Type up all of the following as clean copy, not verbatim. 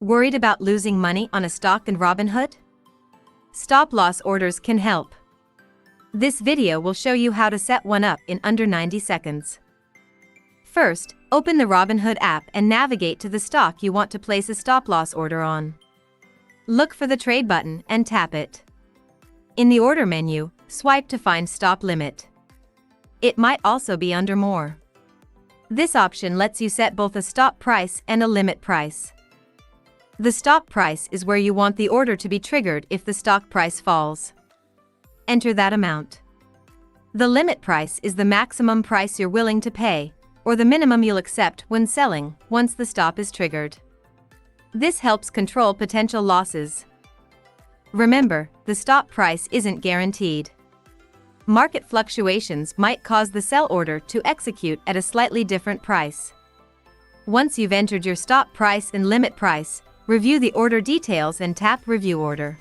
Worried about losing money on a stock in Robinhood? Stop-loss orders can help. This video will show you how to set one up in under 90 seconds. First, open the Robinhood app and navigate to the stock you want to place a stop-loss order on. Look for the trade button and tap it. In the order menu, swipe to find Stop Limit. It might also be under More. This option lets you set both a stop price and a limit price. The stop price is where you want the order to be triggered if the stock price falls. Enter that amount. The limit price is the maximum price you're willing to pay, or the minimum you'll accept when selling once the stop is triggered. This helps control potential losses. Remember, the stop price isn't guaranteed. Market fluctuations might cause the sell order to execute at a slightly different price. Once you've entered your stop price and limit price, review the order details and tap Review Order.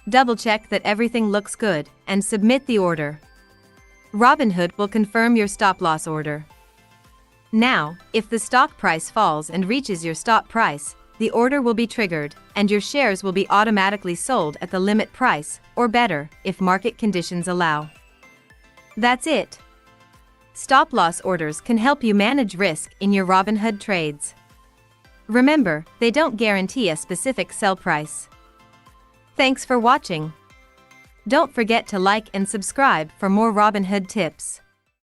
Double-check that everything looks good and submit the order. Robinhood will confirm your stop-loss order. Now, if the stock price falls and reaches your stop price, the order will be triggered, and your shares will be automatically sold at the limit price, or better, if market conditions allow. That's it. Stop-loss orders can help you manage risk in your Robinhood trades. Remember, they don't guarantee a specific sell price. Thanks for watching. Don't forget to like and subscribe for more Robinhood tips.